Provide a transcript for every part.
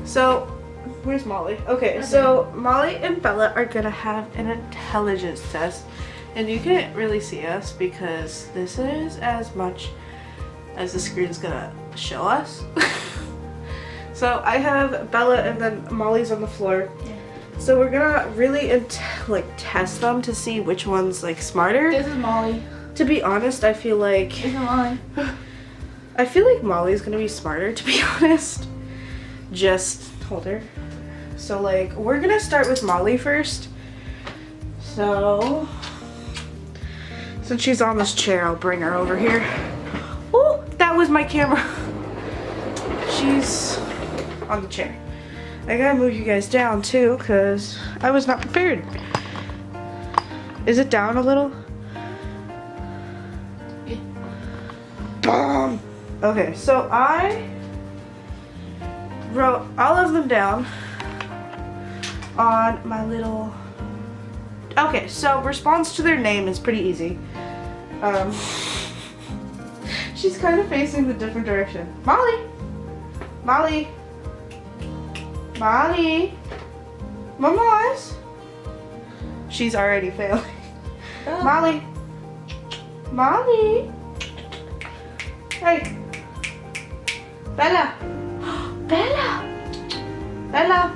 So, where's Molly? Okay, so Molly and Bella are gonna have an intelligence test. And you can't really see us because this is as much as the screen's gonna show us. So I have Bella and then Molly's on the floor. Yeah. So we're gonna really test them to see which one's like smarter. This is Molly. To be honest, I feel like This is Molly. I feel like Molly's gonna be smarter, to be honest. Just hold her. So like we're gonna start with Molly first. So since she's on this chair, I'll bring her over here. Oh, that was my camera. She's on the chair. I gotta move you guys down too, because I was not prepared. Is it down a little? Yeah. Bomb! Okay, so I wrote all of them down on my little... Okay, so response to their name is pretty easy. She's kind of facing the different direction. Molly! Molly! Molly! Mamas! She's already failing. Oh. Molly! Molly! Hey! Bella! Bella! Bella!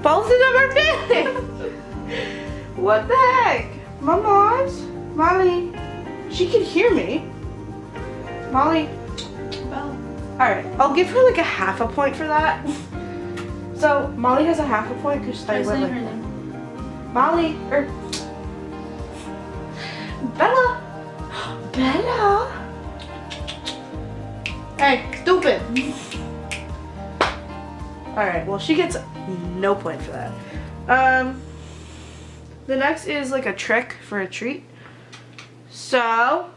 Both of them are failing! What the heck? Mamas? Molly? She can hear me. Molly? Bella. Alright, I'll give her like a half a point for that. So, Molly has a half a point because I went like... Molly, or... Bella! Bella! Hey, stupid! Alright, well she gets no point for that. The next is like a trick for a treat. So,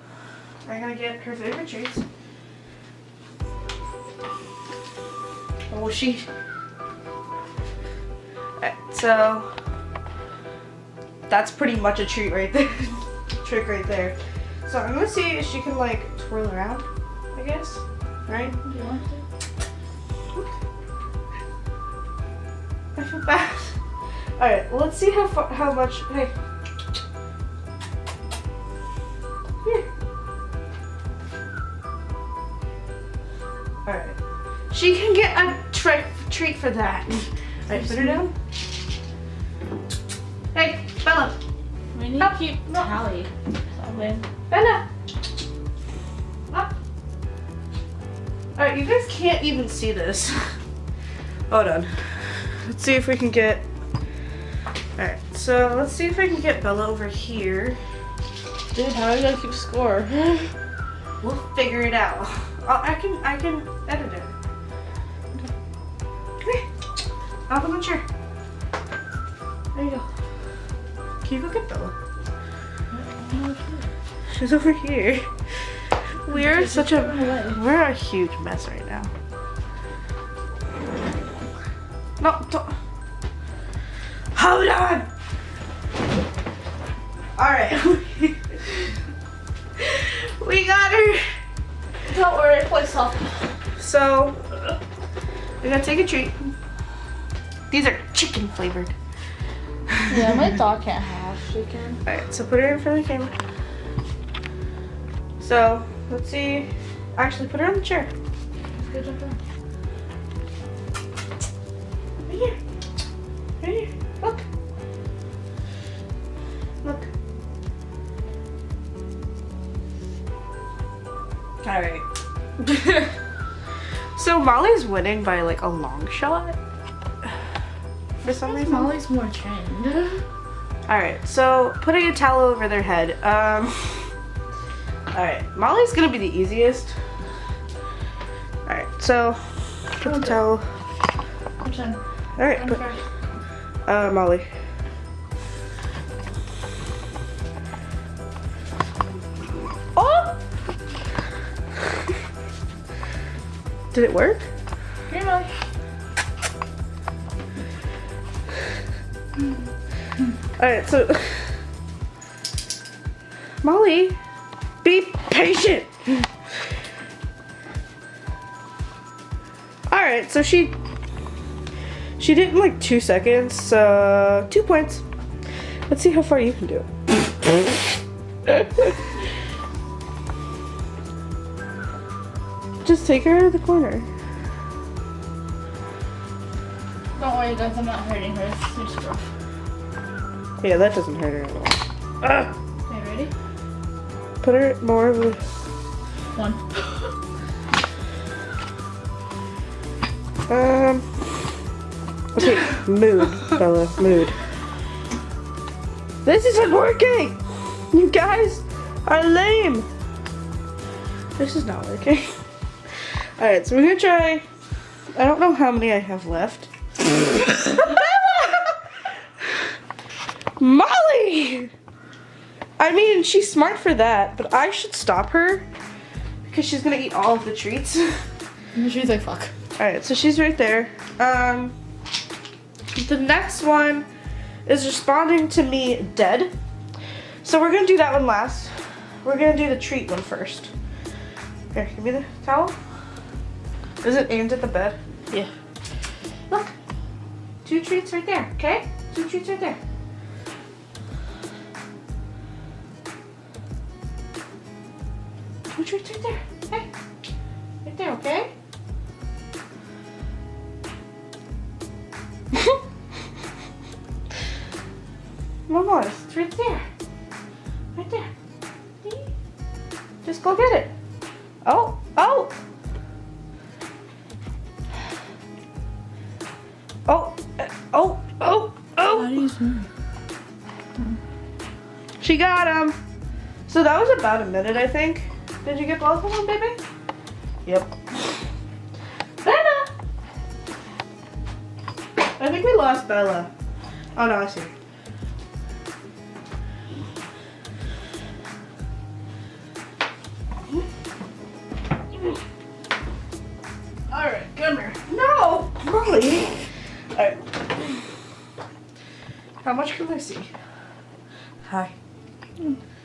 I'm gonna get her favorite treats. Oh, she... Alright, so... That's pretty much a treat right there. Trick right there. So I'm gonna see if she can like twirl around, I guess. Right? Do you want to? I feel bad. Alright, well, let's see how much... Hey. Here. Alright. She can get a treat for that. Alright, put her down. Hey, Bella. We need to keep tally. Something. Bella. Up. Alright, you guys can't even see this. Hold on. Let's see if we can get... Alright, so let's see if I can get Bella over here. Dude, how are you gonna keep score? We'll figure it out. I can edit it. Come here. Up on the chair. There you go. Can you go get Bella? She's over here. We're a huge mess right now. No, don't. Hold on. All right. We got her. Don't worry, play soft. So, we're gonna take a treat. These are chicken flavored. Yeah, my dog can't have chicken. Alright, so put her in front of the camera. So, let's see. Actually, put her on the chair. Good job. Right here. Right here. Look. Look. Alright. So Molly's winning by like a long shot. For some reason. Molly's more trained. Alright, so putting a towel over their head. Alright, Molly's gonna be the easiest. Alright, so put the towel. Alright, put Molly. Oh! Did it work? Here, Molly. Alright, so Molly, be patient. Alright, so she did it in like 2 seconds, so 2 points. Let's see how far you can do. Just take her out of the corner. Don't worry guys, I'm not hurting her. It's just rough. Yeah, that doesn't hurt her at all. Ah! Okay, ready? Put her more of a... 1. Okay, mood, Bella, mood. This isn't working! You guys are lame! This is not working. Alright, so we're gonna try... I don't know how many I have left. Molly! I mean, she's smart for that, but I should stop her because she's gonna eat all of the treats. And she's like, fuck. Alright, so she's right there. The next one is responding to me dead. So we're gonna do that one last. We're gonna do the treat one first. Here, give me the towel. Is it aimed at the bed? Yeah. Look. 2 treats right there, okay? 2 treats right there. Two treats right there. Hey. Right there, okay? One more. It's right there. Right there. Just go get it. Oh, oh. Oh, oh, oh, oh. How do you zoom? She got him. So that was about a minute, I think. Did you get both of them, baby? Yep. Bella! I think we lost Bella. Oh no, I see her. Alright, come here. No! Molly! Alright. How much can I see? Hi.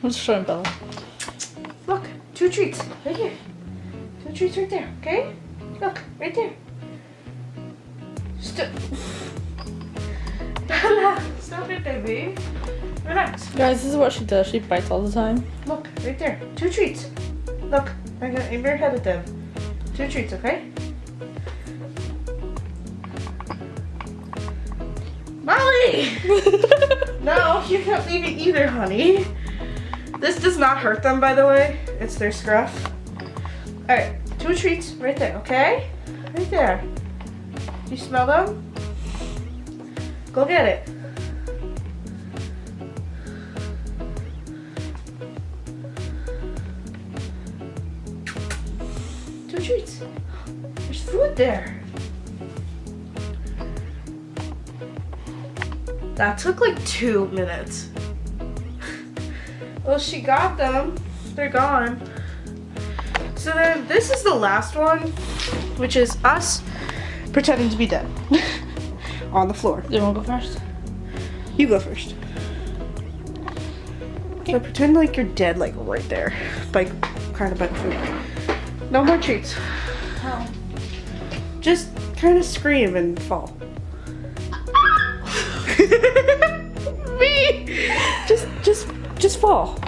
Let's show him, Bella. Look, 2 treats. Right here. 2 treats right there, okay? Look, right there. Bella, stop it, baby. Relax. Guys, this is what she does. She bites all the time. Look, right there. 2 treats. Look, I'm gonna aim your head at them. 2 treats, okay? Molly! No, you can't leave it either, honey. This does not hurt them, by the way. It's their scruff. Alright, 2 treats right there, okay? Right there. Do you smell them? Go get it. Two treats. There's food there. That took like 2 minutes. Well, she got them. They're gone. So then this is the last one, which is us pretending to be dead on the floor. Do you want to go first? You go first. So pretend like you're dead, like right there, like kind of by the food. No more treats. How? Just kind of scream and fall. Me. Just fall.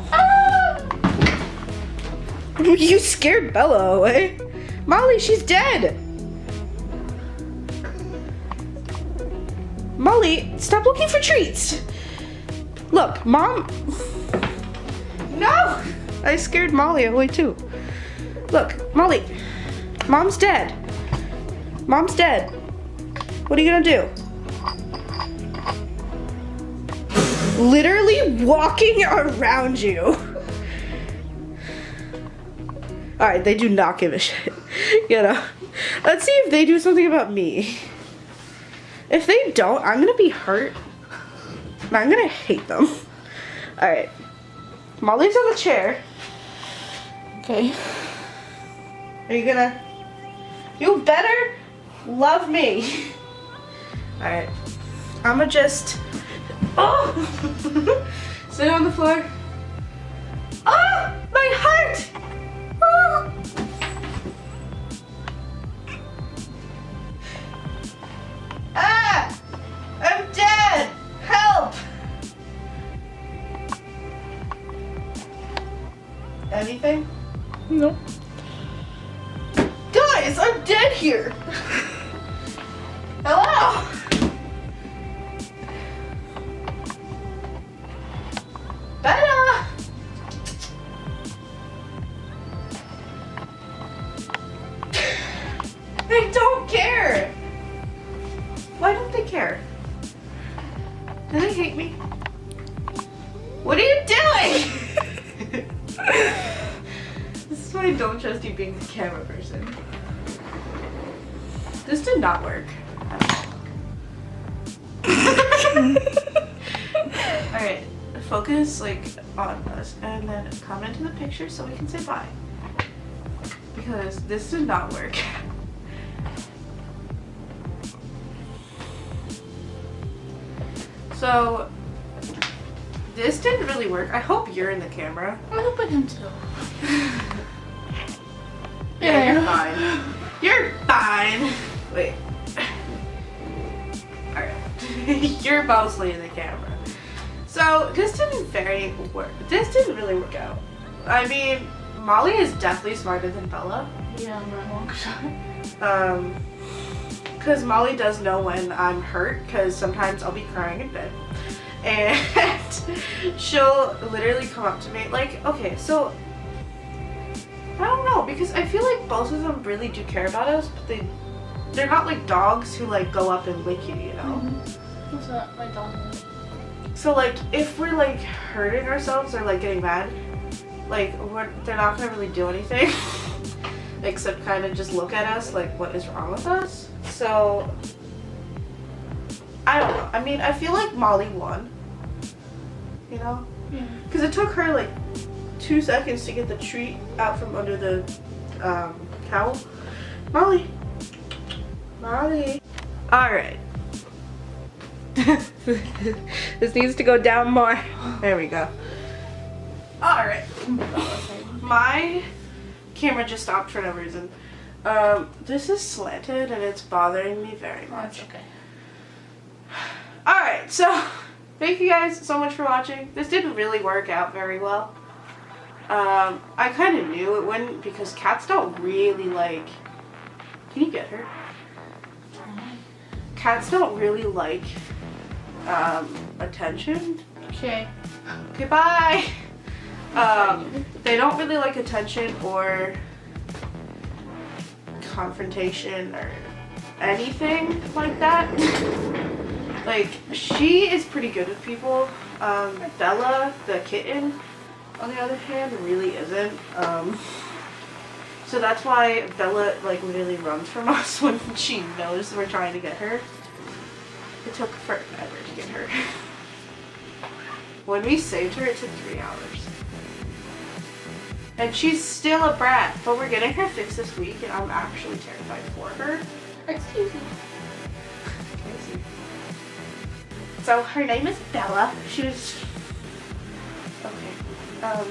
You scared Bella away. Molly, she's dead. Molly, stop looking for treats. Look, Mom. No! I scared Molly away too. Look, Molly. Mom's dead. Mom's dead. What are you gonna do? Literally walking around you. Alright, they do not give a shit. You know. Let's see if they do something about me. If they don't, I'm gonna be hurt. And I'm gonna hate them. Alright. Molly's on the chair. Okay. Are you gonna... You better love me. Alright. I'ma just... Oh! Sit on the floor. Oh! My heart! Oh! Anything? Nope. Guys, I'm dead here. Hello. Bella. They don't care. Why don't they care? Do they hate me? What are you doing? This is why I don't trust you being the camera person. This did not work. Alright, focus like on us and then come into the picture so we can say bye. Because this did not work. So this didn't really work. I hope you're in the camera. I hope I am too. Yeah, you're fine. You're fine. Wait. Alright. You're mostly in the camera. So this didn't really work out. I mean, Molly is definitely smarter than Bella. Yeah, I'm a long shot. Because Molly does know when I'm hurt, because sometimes I'll be crying in bed. And she'll literally come up to me like, okay, so I don't know, because I feel like both of them really do care about us, but they're not like dogs who like go up and lick you, you know? Mm-hmm. What's that? My dog. So like if we're like hurting ourselves or like getting mad, like they're not gonna really do anything except kind of just look at us like what is wrong with us. So I don't know. I mean, I feel like Molly won. You know? Yeah. Because it took her like 2 seconds to get the treat out from under the towel. Molly. Molly. Alright. This needs to go down more. There we go. Alright. My camera just stopped for no reason. This is slanted and it's bothering me very much. That's okay. Alright, so thank you guys so much for watching. This didn't really work out very well. I kind of knew it wouldn't because cats don't really like... Can you get her? Cats don't really like attention. Okay. Goodbye. They don't really like attention or confrontation or anything like that. Like, she is pretty good with people. Bella, the kitten, on the other hand, really isn't. So that's why Bella, like, really runs from us when she knows we're trying to get her. It took forever to get her. When we saved her, it took 3 hours. And she's still a brat, but we're getting her fixed this week, and I'm actually terrified for her. Excuse me. So her name is Bella. She's okay.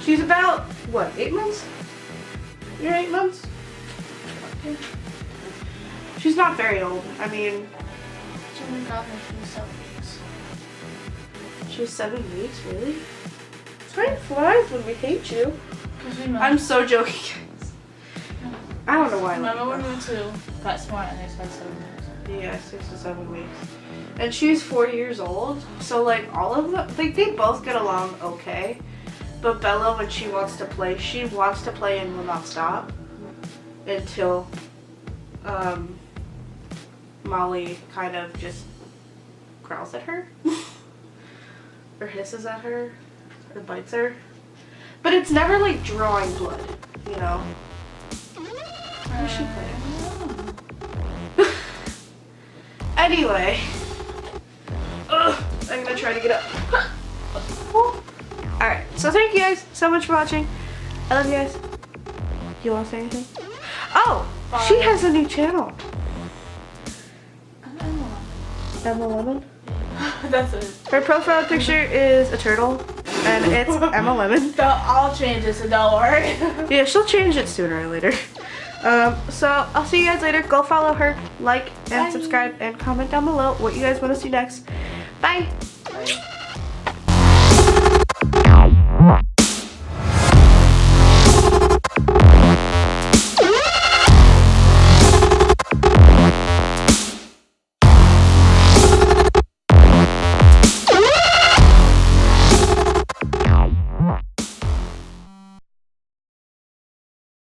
She's about what, 8 months? You're 8 months? Okay. She's not very old. I mean, She only got her from 7 weeks. she was 7 weeks, really? Time flies when we hate you. I'm so joking, guys. I don't know why. Remember when we went to Got Smart and they said 7 weeks? Yeah, 6 to 7 weeks. And she's 4 years old, so like all of them, like they both get along okay. But Bella, when she wants to play and will not stop until Molly kind of just growls at her or hisses at her or bites her. But it's never like drawing blood, you know. Where's she playing? Anyway. Ugh, I'm gonna try to get up. Alright, so thank you guys so much for watching. I love you guys. You wanna say anything? Oh! Bye. She has a new channel. Emma. Emma That's it. Her profile picture is a turtle, and it's Emma Lemon. I'll change it, so don't worry. Yeah, she'll change it sooner or later. So I'll see you guys later. Go follow her, like, and Bye. subscribe, and comment down below what you guys want to see next. Bye! Bye.